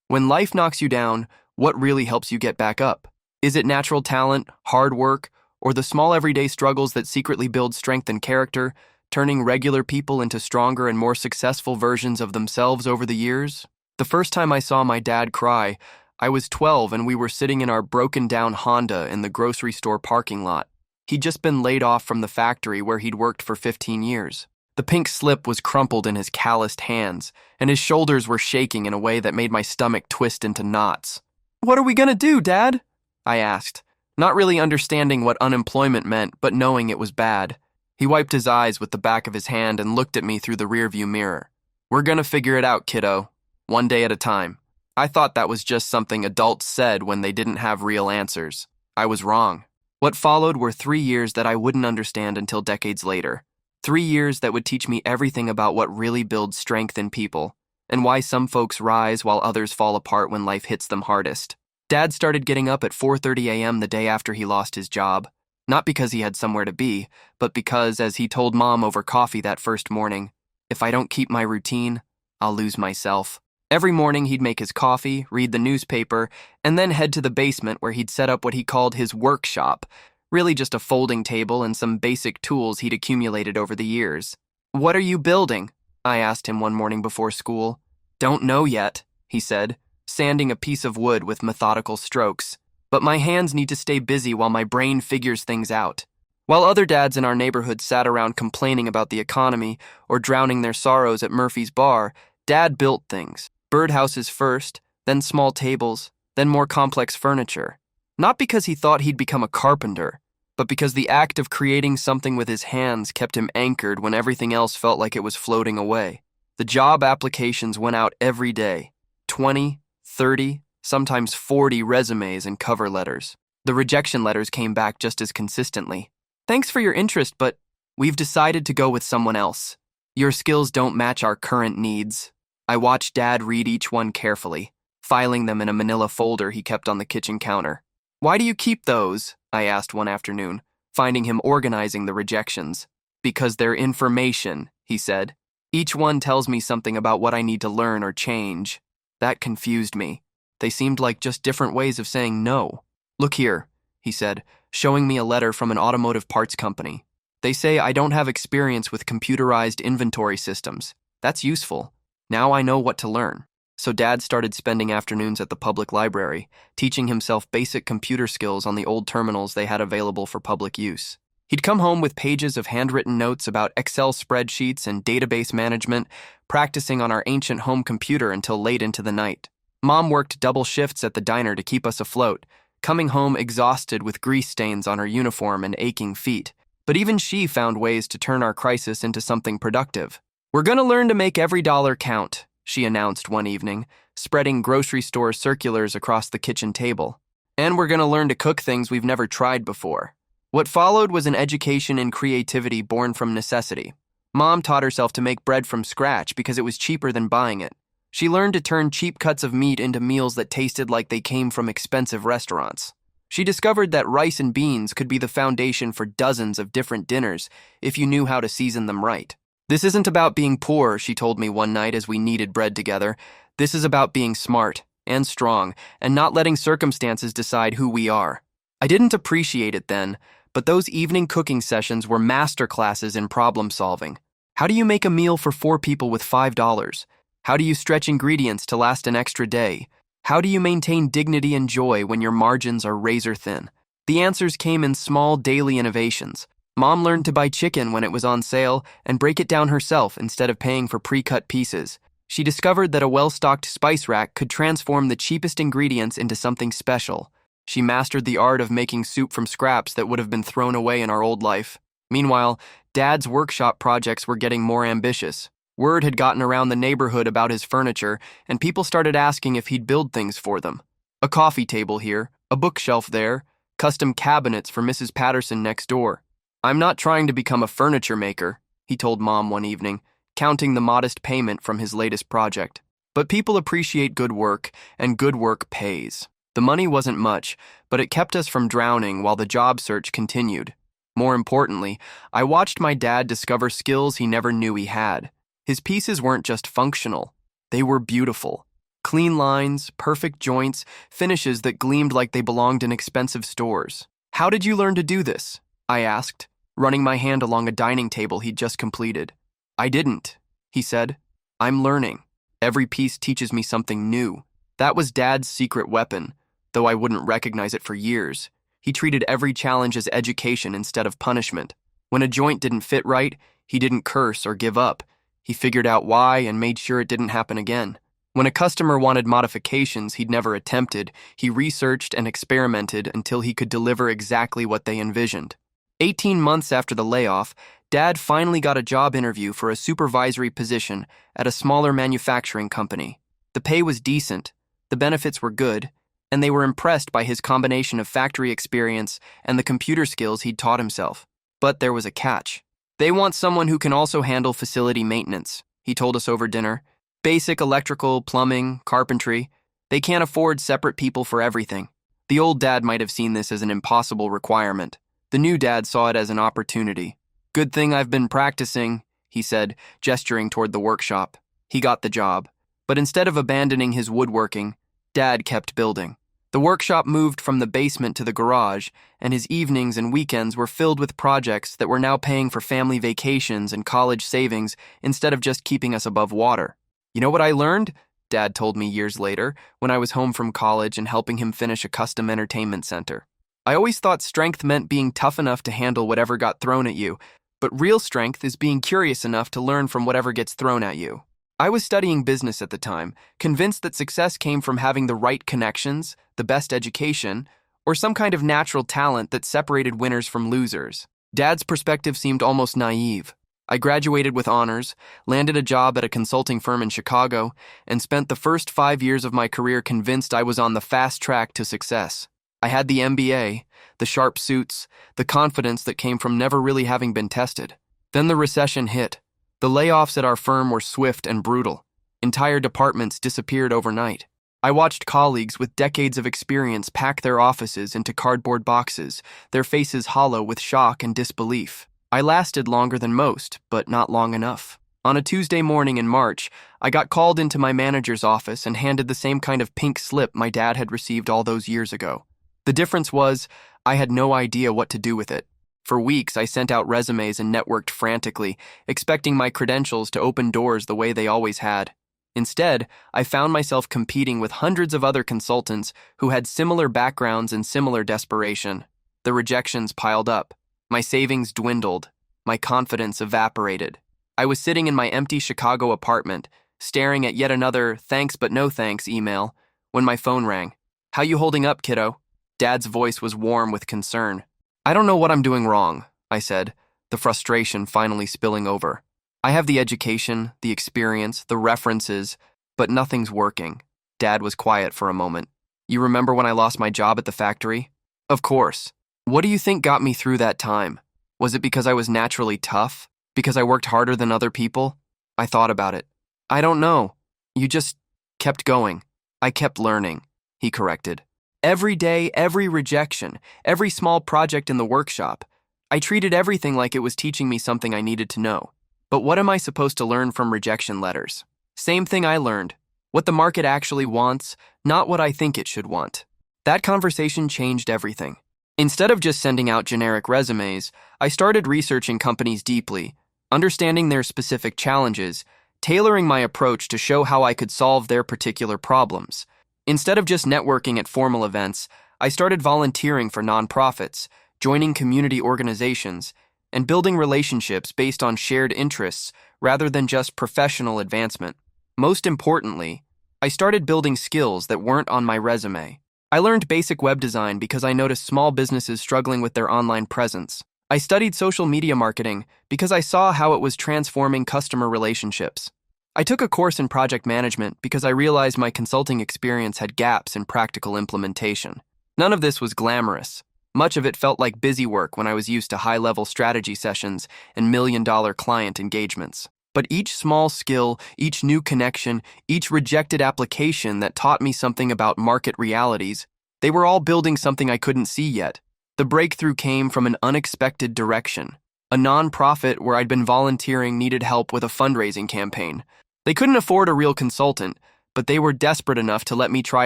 When life knocks you down, what really helps you get back up? Is it natural talent, hard work, or the small everyday struggles that secretly build strength and character, turning regular people into stronger and more successful versions of themselves over the years? The first time I saw my dad cry, I was 12 and we were sitting in our broken-down Honda in the grocery store parking lot. He'd just been laid off from the factory where he'd worked for 15 years. The pink slip was crumpled in his calloused hands, and his shoulders were shaking in a way that made my stomach twist into knots. "What are we gonna do, Dad?" I asked, not really understanding what unemployment meant, but knowing it was bad. He wiped his eyes with the back of his hand and looked at me through the rearview mirror. "We're gonna figure it out, kiddo. One day at a time." I thought that was just something adults said when they didn't have real answers. I was wrong. What followed were 3 years that I wouldn't understand until decades later. 3 years that would teach me everything about what really builds strength in people, and why some folks rise while others fall apart when life hits them hardest. Dad started getting up at 4:30 a.m. the day after he lost his job, not because he had somewhere to be, but because, as he told Mom over coffee that first morning, "If I don't keep my routine, I'll lose myself." Every morning he'd make his coffee, read the newspaper, and then head to the basement where he'd set up what he called his workshop, really just a folding table and some basic tools he'd accumulated over the years. "What are you building?" I asked him one morning before school. "Don't know yet," he said, sanding a piece of wood with methodical strokes. "But my hands need to stay busy while my brain figures things out." While other dads in our neighborhood sat around complaining about the economy or drowning their sorrows at Murphy's Bar, Dad built things. Birdhouses first, then small tables, then more complex furniture. Not because he thought he'd become a carpenter, but because the act of creating something with his hands kept him anchored when everything else felt like it was floating away. The job applications went out every day. 20, 30, sometimes 40 resumes and cover letters. The rejection letters came back just as consistently. "Thanks for your interest, but we've decided to go with someone else. Your skills don't match our current needs." I watched Dad read each one carefully, filing them in a manila folder he kept on the kitchen counter. "Why do you keep those?" I asked one afternoon, finding him organizing the rejections. "Because they're information," he said. "Each one tells me something about what I need to learn or change." That confused me. They seemed like just different ways of saying no. "Look here," he said, showing me a letter from an automotive parts company. "They say I don't have experience with computerized inventory systems. That's useful. Now I know what to learn." So Dad started spending afternoons at the public library, teaching himself basic computer skills on the old terminals they had available for public use. He'd come home with pages of handwritten notes about Excel spreadsheets and database management, practicing on our ancient home computer until late into the night. Mom worked double shifts at the diner to keep us afloat, coming home exhausted with grease stains on her uniform and aching feet. But even she found ways to turn our crisis into something productive. "We're going to learn to make every dollar count," she announced one evening, spreading grocery store circulars across the kitchen table. "And we're going to learn to cook things we've never tried before." What followed was an education in creativity born from necessity. Mom taught herself to make bread from scratch because it was cheaper than buying it. She learned to turn cheap cuts of meat into meals that tasted like they came from expensive restaurants. She discovered that rice and beans could be the foundation for dozens of different dinners if you knew how to season them right. "This isn't about being poor," she told me one night as we kneaded bread together. "This is about being smart and strong and not letting circumstances decide who we are." I didn't appreciate it then, but those evening cooking sessions were master classes in problem solving. How do you make a meal for 4 people with $5? How do you stretch ingredients to last an extra day? How do you maintain dignity and joy when your margins are razor thin? The answers came in small daily innovations. Mom learned to buy chicken when it was on sale and break it down herself instead of paying for pre-cut pieces. She discovered that a well-stocked spice rack could transform the cheapest ingredients into something special. She mastered the art of making soup from scraps that would have been thrown away in our old life. Meanwhile, Dad's workshop projects were getting more ambitious. Word had gotten around the neighborhood about his furniture, and people started asking if he'd build things for them. A coffee table here, a bookshelf there, custom cabinets for Mrs. Patterson next door. "I'm not trying to become a furniture maker," he told Mom one evening, counting the modest payment from his latest project. "But people appreciate good work, and good work pays." The money wasn't much, but it kept us from drowning while the job search continued. More importantly, I watched my dad discover skills he never knew he had. His pieces weren't just functional, they were beautiful. Clean lines, perfect joints, finishes that gleamed like they belonged in expensive stores. "How did you learn to do this?" I asked, running my hand along a dining table he'd just completed. "I didn't," he said. "I'm learning. Every piece teaches me something new." That was Dad's secret weapon, though I wouldn't recognize it for years. He treated every challenge as education instead of punishment. When a joint didn't fit right, he didn't curse or give up. He figured out why and made sure it didn't happen again. When a customer wanted modifications he'd never attempted, he researched and experimented until he could deliver exactly what they envisioned. 18 months after the layoff, Dad finally got a job interview for a supervisory position at a smaller manufacturing company. The pay was decent, the benefits were good, and they were impressed by his combination of factory experience and the computer skills he'd taught himself. But there was a catch. "They want someone who can also handle facility maintenance," he told us over dinner. "Basic electrical, plumbing, carpentry. They can't afford separate people for everything." The old dad might have seen this as an impossible requirement. The new dad saw it as an opportunity. "Good thing I've been practicing," he said, gesturing toward the workshop. He got the job. But instead of abandoning his woodworking, Dad kept building. The workshop moved from the basement to the garage, and his evenings and weekends were filled with projects that were now paying for family vacations and college savings instead of just keeping us above water. "You know what I learned?" Dad told me years later when I was home from college and helping him finish a custom entertainment center. "I always thought strength meant being tough enough to handle whatever got thrown at you, but real strength is being curious enough to learn from whatever gets thrown at you." I was studying business at the time, convinced that success came from having the right connections, the best education, or some kind of natural talent that separated winners from losers. Dad's perspective seemed almost naive. I graduated with honors, landed a job at a consulting firm in Chicago, and spent the first 5 years of my career convinced I was on the fast track to success. I had the MBA, the sharp suits, the confidence that came from never really having been tested. Then the recession hit. The layoffs at our firm were swift and brutal. Entire departments disappeared overnight. I watched colleagues with decades of experience pack their offices into cardboard boxes, their faces hollow with shock and disbelief. I lasted longer than most, but not long enough. On a Tuesday morning in March, I got called into my manager's office and handed the same kind of pink slip my dad had received all those years ago. The difference was, I had no idea what to do with it. For weeks, I sent out resumes and networked frantically, expecting my credentials to open doors the way they always had. Instead, I found myself competing with hundreds of other consultants who had similar backgrounds and similar desperation. The rejections piled up. My savings dwindled. My confidence evaporated. I was sitting in my empty Chicago apartment, staring at yet another thanks but no thanks email, when my phone rang. "How you holding up, kiddo?" Dad's voice was warm with concern. "I don't know what I'm doing wrong," I said, the frustration finally spilling over. "I have the education, the experience, the references, but nothing's working." Dad was quiet for a moment. "You remember when I lost my job at the factory?" "Of course. What do you think got me through that time? Was it because I was naturally tough? Because I worked harder than other people?" I thought about it. "I don't know. You just kept going." "I kept learning," he corrected. Every day, every rejection, every small project in the workshop, I treated everything like it was teaching me something I needed to know. But what am I supposed to learn from rejection letters? Same thing I learned. What the market actually wants, not what I think it should want. That conversation changed everything. Instead of just sending out generic resumes, I started researching companies deeply, understanding their specific challenges, tailoring my approach to show how I could solve their particular problems. Instead of just networking at formal events, I started volunteering for nonprofits, joining community organizations, and building relationships based on shared interests rather than just professional advancement. Most importantly, I started building skills that weren't on my resume. I learned basic web design because I noticed small businesses struggling with their online presence. I studied social media marketing because I saw how it was transforming customer relationships. I took a course in project management because I realized my consulting experience had gaps in practical implementation. None of this was glamorous. Much of it felt like busy work when I was used to high-level strategy sessions and million-dollar client engagements. But each small skill, each new connection, each rejected application that taught me something about market realities, they were all building something I couldn't see yet. The breakthrough came from an unexpected direction. A nonprofit where I'd been volunteering needed help with a fundraising campaign. They couldn't afford a real consultant, but they were desperate enough to let me try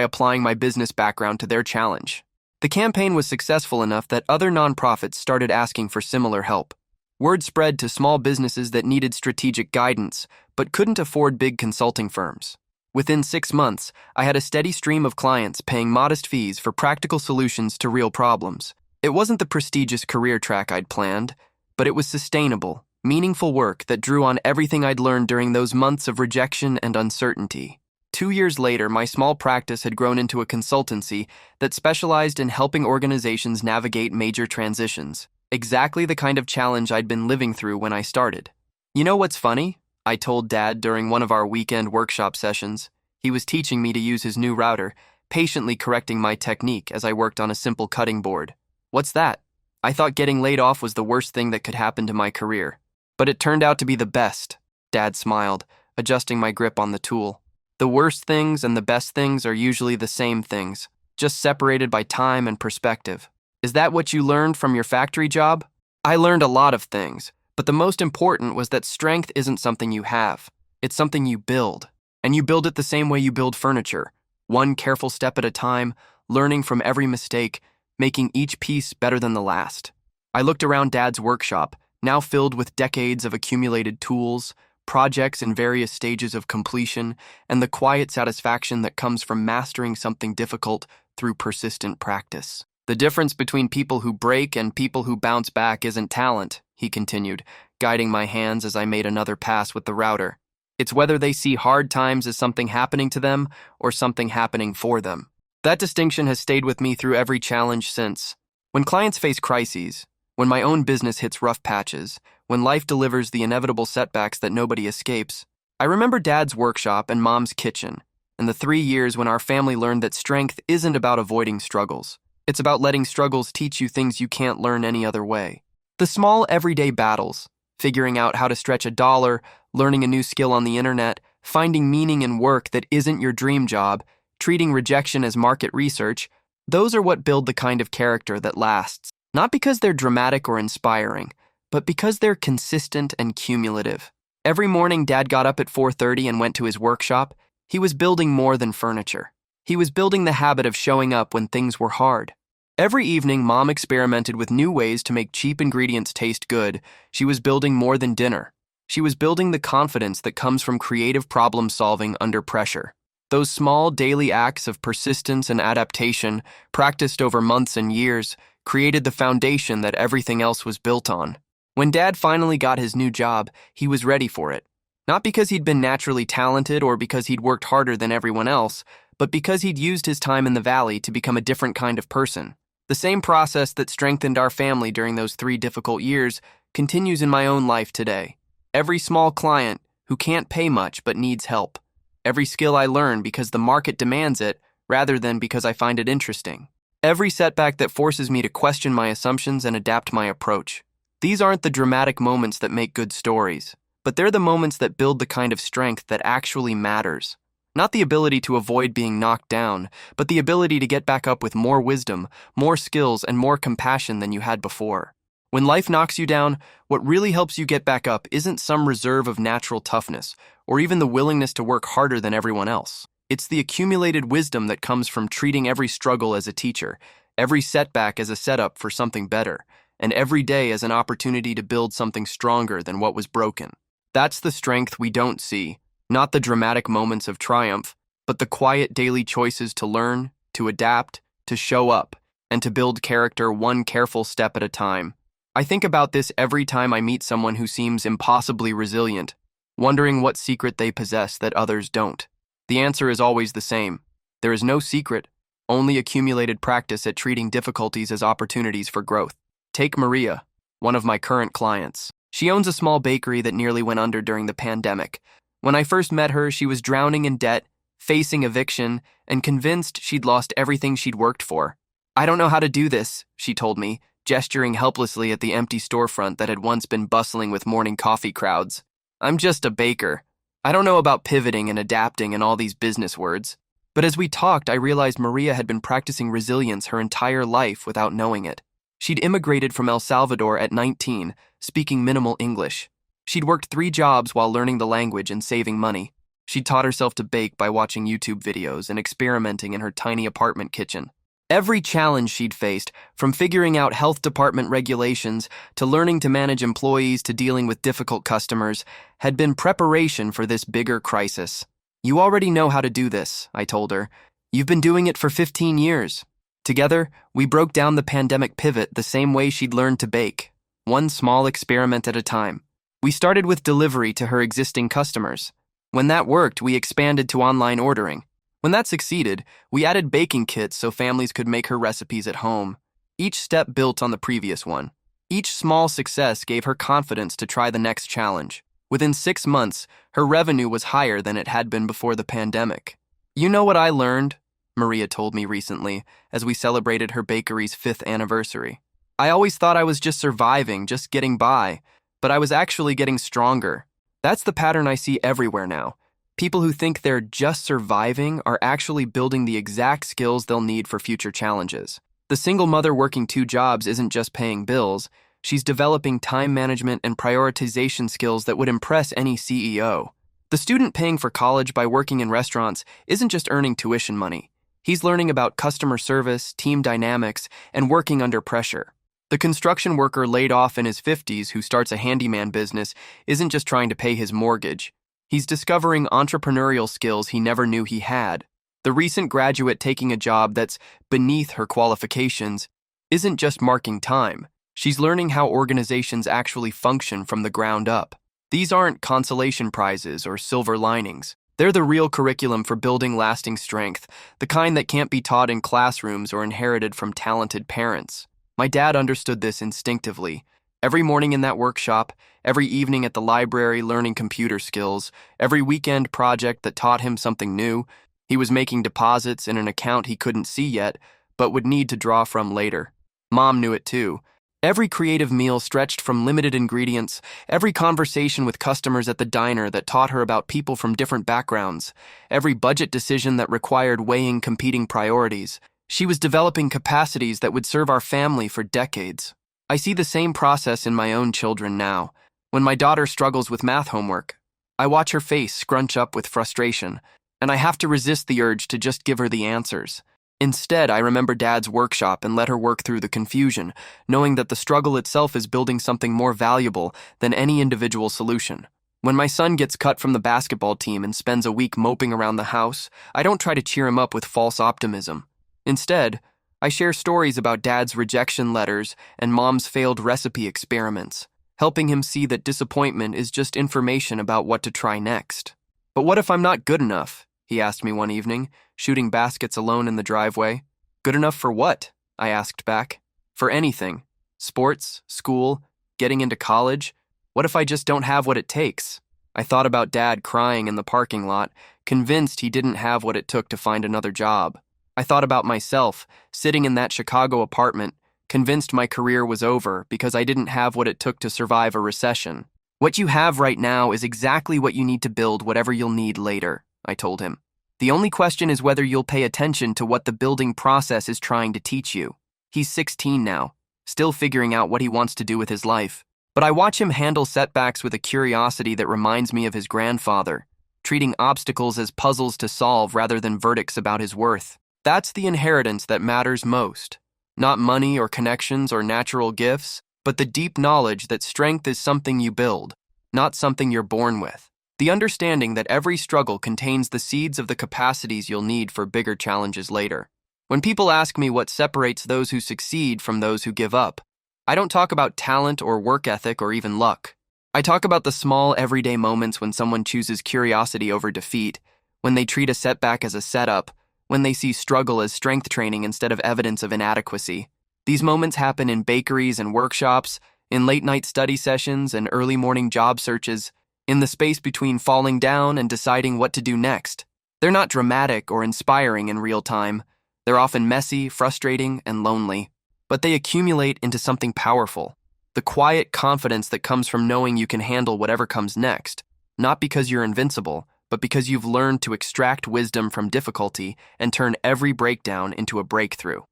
applying my business background to their challenge. The campaign was successful enough that other nonprofits started asking for similar help. Word spread to small businesses that needed strategic guidance, but couldn't afford big consulting firms. Within 6 months, I had a steady stream of clients paying modest fees for practical solutions to real problems. It wasn't the prestigious career track I'd planned, but it was sustainable, meaningful work that drew on everything I'd learned during those months of rejection and uncertainty. 2 years later, my small practice had grown into a consultancy that specialized in helping organizations navigate major transitions, exactly the kind of challenge I'd been living through when I started. You know what's funny? I told Dad during one of our weekend workshop sessions. He was teaching me to use his new router, patiently correcting my technique as I worked on a simple cutting board. What's that? I thought getting laid off was the worst thing that could happen to my career. But it turned out to be the best, Dad smiled, adjusting my grip on the tool. The worst things and the best things are usually the same things, just separated by time and perspective. Is that what you learned from your factory job? I learned a lot of things, but the most important was that strength isn't something you have. It's something you build. And you build it the same way you build furniture, one careful step at a time, learning from every mistake, making each piece better than the last. I looked around Dad's workshop, now filled with decades of accumulated tools, projects in various stages of completion, and the quiet satisfaction that comes from mastering something difficult through persistent practice. The difference between people who break and people who bounce back isn't talent, he continued, guiding my hands as I made another pass with the router. It's whether they see hard times as something happening to them or something happening for them. That distinction has stayed with me through every challenge since. When clients face crises, when my own business hits rough patches, when life delivers the inevitable setbacks that nobody escapes, I remember Dad's workshop and Mom's kitchen, and the 3 years when our family learned that strength isn't about avoiding struggles. It's about letting struggles teach you things you can't learn any other way. The small everyday battles, figuring out how to stretch a dollar, learning a new skill on the internet, finding meaning in work that isn't your dream job, treating rejection as market research, those are what build the kind of character that lasts. Not because they're dramatic or inspiring, but because they're consistent and cumulative. Every morning, Dad got up at 4:30 and went to his workshop. He was building more than furniture. He was building the habit of showing up when things were hard. Every evening, Mom experimented with new ways to make cheap ingredients taste good. She was building more than dinner. She was building the confidence that comes from creative problem-solving under pressure. Those small daily acts of persistence and adaptation, practiced over months and years, created the foundation that everything else was built on. When Dad finally got his new job, he was ready for it. Not because he'd been naturally talented or because he'd worked harder than everyone else, but because he'd used his time in the valley to become a different kind of person. The same process that strengthened our family during those 3 difficult years continues in my own life today. Every small client who can't pay much but needs help. Every skill I learn because the market demands it rather than because I find it interesting. Every setback that forces me to question my assumptions and adapt my approach. These aren't the dramatic moments that make good stories, but they're the moments that build the kind of strength that actually matters. Not the ability to avoid being knocked down, but the ability to get back up with more wisdom, more skills, and more compassion than you had before. When life knocks you down, what really helps you get back up isn't some reserve of natural toughness, or even the willingness to work harder than everyone else. It's the accumulated wisdom that comes from treating every struggle as a teacher, every setback as a setup for something better, and every day as an opportunity to build something stronger than what was broken. That's the strength we don't see, not the dramatic moments of triumph, but the quiet daily choices to learn, to adapt, to show up, and to build character one careful step at a time. I think about this every time I meet someone who seems impossibly resilient, wondering what secret they possess that others don't. The answer is always the same. There is no secret, only accumulated practice at treating difficulties as opportunities for growth. Take Maria, one of my current clients. She owns a small bakery that nearly went under during the pandemic. When I first met her, she was drowning in debt, facing eviction, and convinced she'd lost everything she'd worked for. "I don't know how to do this," she told me, gesturing helplessly at the empty storefront that had once been bustling with morning coffee crowds. "I'm just a baker. I don't know about pivoting and adapting and all these business words." But as we talked, I realized Maria had been practicing resilience her entire life without knowing it. She'd immigrated from El Salvador at 19, speaking minimal English. She'd worked 3 jobs while learning the language and saving money. She taught herself to bake by watching YouTube videos and experimenting in her tiny apartment kitchen. Every challenge she'd faced, from figuring out health department regulations to learning to manage employees to dealing with difficult customers, had been preparation for this bigger crisis. "You already know how to do this," I told her. "You've been doing it for 15 years. Together, we broke down the pandemic pivot the same way she'd learned to bake, one small experiment at a time. We started with delivery to her existing customers. When that worked, we expanded to online ordering. When that succeeded, we added baking kits so families could make her recipes at home. Each step built on the previous one. Each small success gave her confidence to try the next challenge. Within 6 months, her revenue was higher than it had been before the pandemic. You know what I learned?" Maria told me recently as we celebrated her bakery's 5th anniversary. "I always thought I was just surviving, just getting by, but I was actually getting stronger." That's the pattern I see everywhere now. People who think they're just surviving are actually building the exact skills they'll need for future challenges. The single mother working 2 jobs isn't just paying bills, she's developing time management and prioritization skills that would impress any CEO. The student paying for college by working in restaurants isn't just earning tuition money. He's learning about customer service, team dynamics, and working under pressure. The construction worker laid off in his 50s who starts a handyman business isn't just trying to pay his mortgage. He's discovering entrepreneurial skills he never knew he had. The recent graduate taking a job that's beneath her qualifications isn't just marking time. She's learning how organizations actually function from the ground up. These aren't consolation prizes or silver linings. They're the real curriculum for building lasting strength, the kind that can't be taught in classrooms or inherited from talented parents. My dad understood this instinctively. Every morning in that workshop, every evening at the library learning computer skills, every weekend project that taught him something new, he was making deposits in an account he couldn't see yet, but would need to draw from later. Mom knew it too. Every creative meal stretched from limited ingredients, every conversation with customers at the diner that taught her about people from different backgrounds, every budget decision that required weighing competing priorities. She was developing capacities that would serve our family for decades. I see the same process in my own children now. When my daughter struggles with math homework, I watch her face scrunch up with frustration, and I have to resist the urge to just give her the answers. Instead, I remember Dad's workshop and let her work through the confusion, knowing that the struggle itself is building something more valuable than any individual solution. When my son gets cut from the basketball team and spends a week moping around the house, I don't try to cheer him up with false optimism. Instead, I share stories about Dad's rejection letters and Mom's failed recipe experiments, helping him see that disappointment is just information about what to try next. "But what if I'm not good enough?" he asked me one evening, shooting baskets alone in the driveway. "Good enough for what?" I asked back. "For anything. Sports, school, getting into college. What if I just don't have what it takes?" I thought about Dad crying in the parking lot, convinced he didn't have what it took to find another job. I thought about myself, sitting in that Chicago apartment, convinced my career was over because I didn't have what it took to survive a recession. "What you have right now is exactly what you need to build whatever you'll need later," I told him. "The only question is whether you'll pay attention to what the building process is trying to teach you." He's 16 now, still figuring out what he wants to do with his life. But I watch him handle setbacks with a curiosity that reminds me of his grandfather, treating obstacles as puzzles to solve rather than verdicts about his worth. That's the inheritance that matters most. Not money or connections or natural gifts, but the deep knowledge that strength is something you build, not something you're born with. The understanding that every struggle contains the seeds of the capacities you'll need for bigger challenges later. When people ask me what separates those who succeed from those who give up, I don't talk about talent or work ethic or even luck. I talk about the small, everyday moments when someone chooses curiosity over defeat, when they treat a setback as a setup, when they see struggle as strength training instead of evidence of inadequacy. These moments happen in bakeries and workshops, in late-night study sessions and early morning job searches, in the space between falling down and deciding what to do next. They're not dramatic or inspiring in real time. They're often messy, frustrating, and lonely. But they accumulate into something powerful. The quiet confidence that comes from knowing you can handle whatever comes next, not because you're invincible, but because you've learned to extract wisdom from difficulty and turn every breakdown into a breakthrough.